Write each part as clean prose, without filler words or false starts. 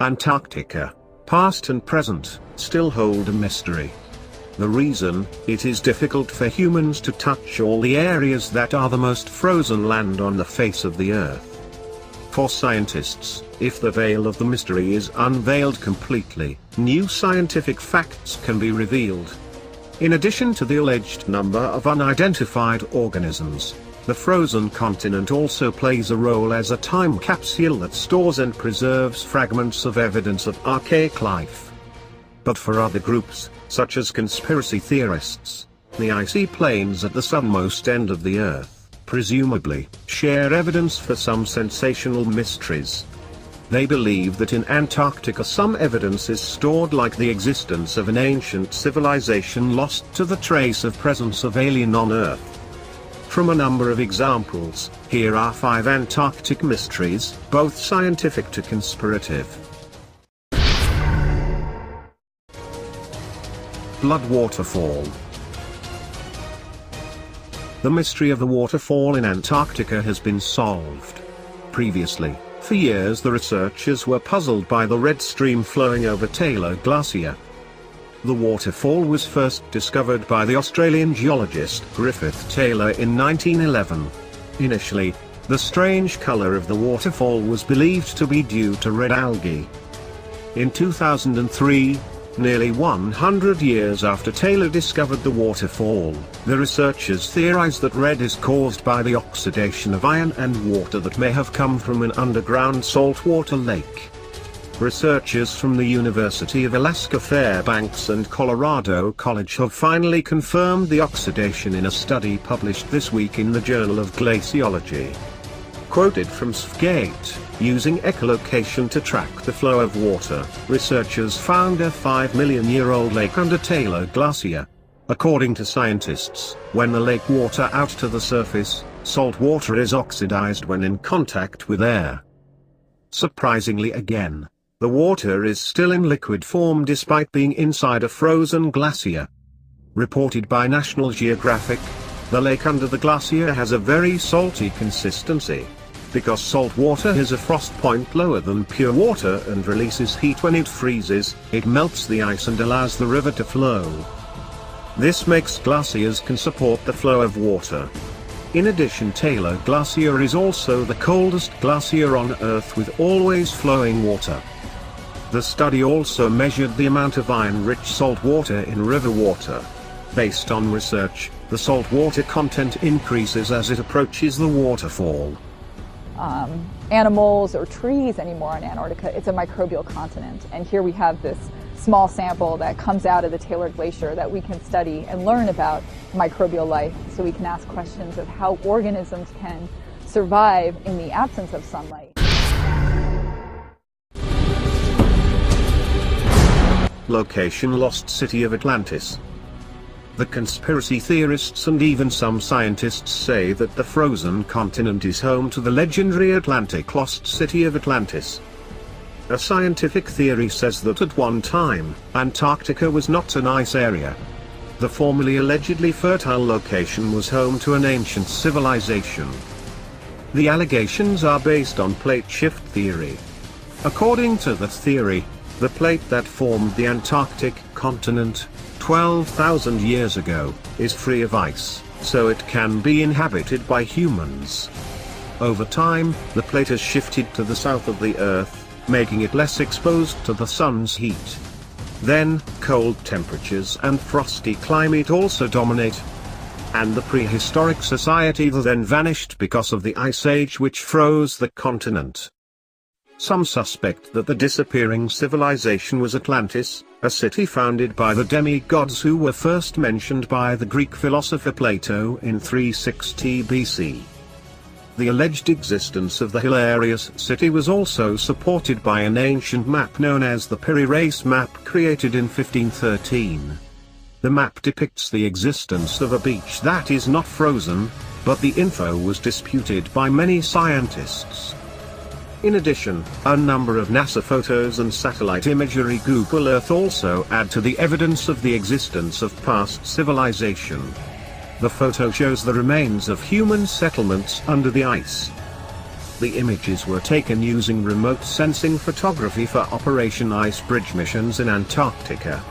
Antarctica, past and present, still hold a mystery. The reason, it is difficult for humans to touch all the areas that are the most frozen land on the face of the Earth. For scientists, if the veil of the mystery is unveiled completely, new scientific facts can be revealed. In addition to the alleged number of unidentified organisms, the frozen continent also plays a role as a time capsule that stores and preserves fragments of evidence of archaic life. But for other groups, such as conspiracy theorists, the icy plains at the southernmost end of the Earth, presumably, share evidence for some sensational mysteries. They believe that in Antarctica some evidence is stored, like the existence of an ancient civilization lost to the trace of presence of alien on Earth. From a number of examples, here are 5 Antarctic mysteries, both scientific to conspirative. Blood waterfall. The mystery of the waterfall in Antarctica has been solved. Previously, for years the researchers were puzzled by the red stream flowing over Taylor Glacier. The waterfall was first discovered by the Australian geologist Griffith Taylor in 1911. Initially, the strange color of the waterfall was believed to be due to red algae. In 2003, nearly 100 years after Taylor discovered the waterfall, the researchers theorized that red is caused by the oxidation of iron and water that may have come from an underground saltwater lake. Researchers from the University of Alaska Fairbanks and Colorado College have finally confirmed the oxidation in a study published this week in the Journal of Glaciology. Quoted from SFGate, using echolocation to track the flow of water, researchers found a 5-million-year-old lake under Taylor Glacier. According to scientists, when the lake water out to the surface, salt water is oxidized when in contact with air. Surprisingly again, the water is still in liquid form despite being inside a frozen glacier. Reported by National Geographic, the lake under the glacier has a very salty consistency. Because salt water has a frost point lower than pure water and releases heat when it freezes, it melts the ice and allows the river to flow. This makes glaciers can support the flow of water. In addition, Taylor Glacier is also the coldest glacier on Earth with always flowing water. The study also measured the amount of iron-rich salt water in river water. Based on research, the salt water content increases as it approaches the waterfall. Animals or trees anymore in Antarctica. It's a microbial continent, and here we have this small sample that comes out of the Taylor Glacier that we can study and learn about microbial life, so we can ask questions of how organisms can survive in the absence of sunlight. Location: lost city of Atlantis. The conspiracy theorists and even some scientists say that the frozen continent is home to the legendary Atlantic lost city of Atlantis. A scientific theory says that at one time, Antarctica was not an ice area. The formerly allegedly fertile location was home to an ancient civilization. The allegations are based on plate shift theory. According to the theory, the plate that formed the Antarctic continent 12,000 years ago, is free of ice, so it can be inhabited by humans. Over time, the plate has shifted to the south of the Earth, making it less exposed to the sun's heat. Then, cold temperatures and frosty climate also dominate. And the prehistoric society then vanished because of the Ice Age, which froze the continent. Some suspect that the disappearing civilization was Atlantis, a city founded by the demigods who were first mentioned by the Greek philosopher Plato in 360 BC. The alleged existence of the hilarious city was also supported by an ancient map known as the Piri-Reis map, created in 1513. The map depicts the existence of a beach that is not frozen, but the info was disputed by many scientists. In addition, a number of NASA photos and satellite imagery Google Earth also add to the evidence of the existence of past civilization. The photo shows the remains of human settlements under the ice. The images were taken using remote sensing photography for Operation Ice Bridge missions in Antarctica.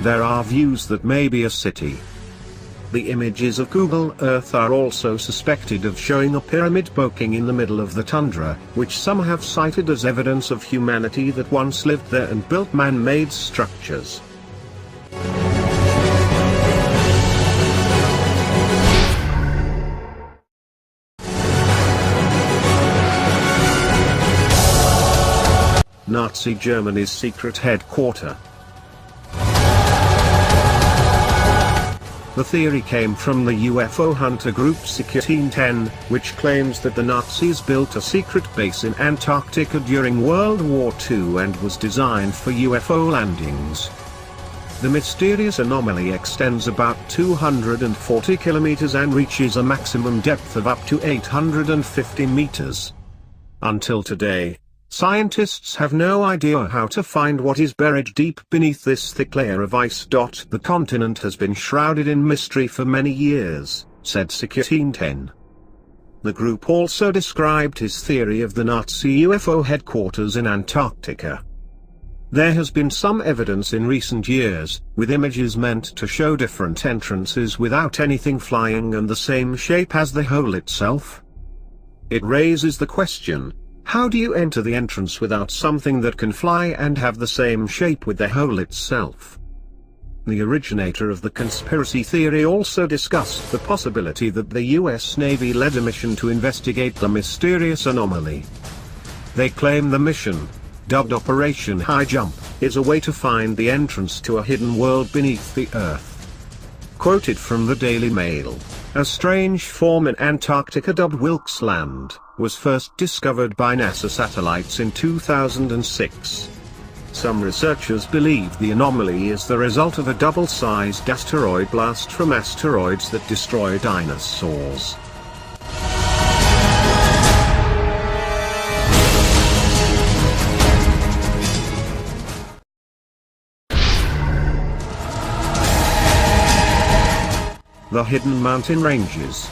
There are views that may be a city. The images of Google Earth are also suspected of showing a pyramid poking in the middle of the tundra, which some have cited as evidence of humanity that once lived there and built man-made structures. Nazi Germany's secret headquarters. The theory came from the UFO hunter group Security 10, which claims that the Nazis built a secret base in Antarctica during World War II and was designed for UFO landings. The mysterious anomaly extends about 240 kilometers and reaches a maximum depth of up to 850 meters. Until today, scientists have no idea how to find what is buried deep beneath this thick layer of ice. The continent has been shrouded in mystery for many years, said Security 10. The group also described his theory of the Nazi UFO headquarters in Antarctica. There has been some evidence in recent years, with images meant to show different entrances without anything flying and the same shape as the hole itself. It raises the question, how do you enter the entrance without something that can fly and have the same shape with the hole itself? The originator of the conspiracy theory also discussed the possibility that the US Navy led a mission to investigate the mysterious anomaly. They claim the mission, dubbed Operation High Jump, is a way to find the entrance to a hidden world beneath the Earth. Quoted from the Daily Mail, a strange form in Antarctica dubbed Wilkes Land was first discovered by NASA satellites in 2006. Some researchers believe the anomaly is the result of a double-sized asteroid blast from asteroids that destroy dinosaurs. The hidden mountain ranges.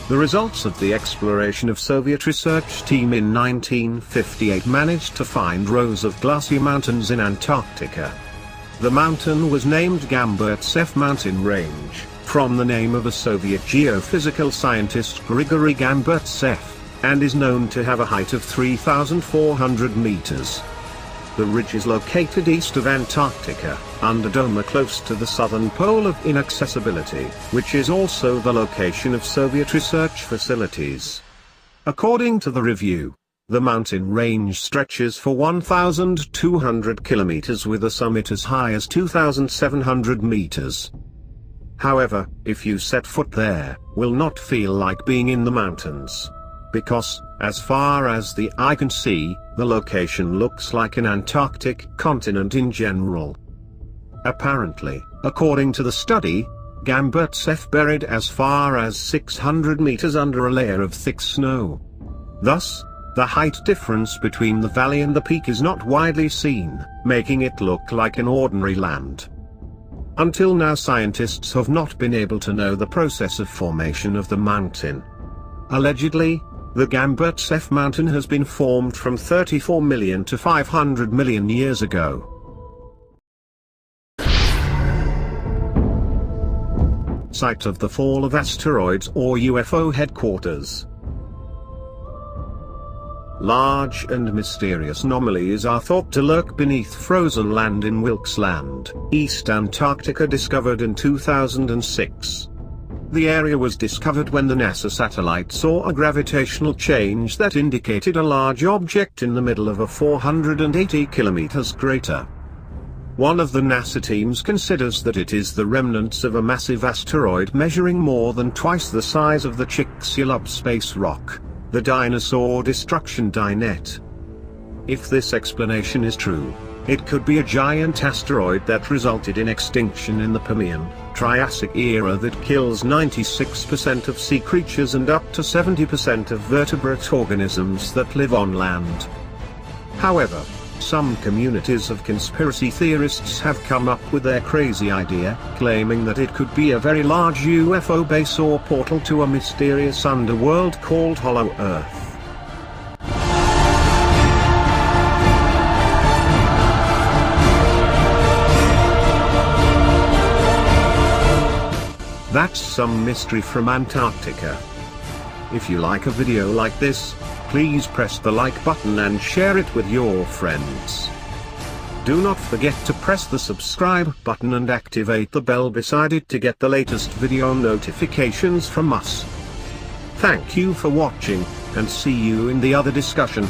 The results of the exploration of Soviet research team in 1958 managed to find rows of glacier mountains in Antarctica. The mountain was named Gamburtsev Mountain Range, from the name of a Soviet geophysical scientist Grigory Gamburtsev, and is known to have a height of 3,400 meters. The ridge is located east of Antarctica, under Doma, close to the southern pole of inaccessibility, which is also the location of Soviet research facilities. According to the review, the mountain range stretches for 1,200 kilometers with a summit as high as 2,700 meters. However, if you set foot there, will not feel like being in the mountains. Because, as far as the eye can see, the location looks like an Antarctic continent in general. Apparently, according to the study, Gamburtsev buried as far as 600 meters under a layer of thick snow. Thus, the height difference between the valley and the peak is not widely seen, making it look like an ordinary land. Until now, scientists have not been able to know the process of formation of the mountain. Allegedly, the Gamburtsev mountain has been formed from 34 million to 500 million years ago. Site of the fall of asteroids or UFO headquarters. Large and mysterious anomalies are thought to lurk beneath frozen land in Wilkes Land, East Antarctica, discovered in 2006. The area was discovered when the NASA satellite saw a gravitational change that indicated a large object in the middle of a 480 kilometers crater. One of the NASA teams considers that it is the remnants of a massive asteroid measuring more than twice the size of the Chicxulub space rock, the dinosaur destruction Dinet. If this explanation is true, it could be a giant asteroid that resulted in extinction in the Permian-Triassic era that kills 96% of sea creatures and up to 70% of vertebrate organisms that live on land. However, Some communities of conspiracy theorists have come up with their crazy idea, claiming that it could be a very large UFO base or portal to a mysterious underworld called Hollow Earth. That's some mystery from Antarctica. If you like a video like this, please press the like button and share it with your friends. Do not forget to press the subscribe button and activate the bell beside it to get the latest video notifications from us. Thank you for watching, and see you in the other discussion.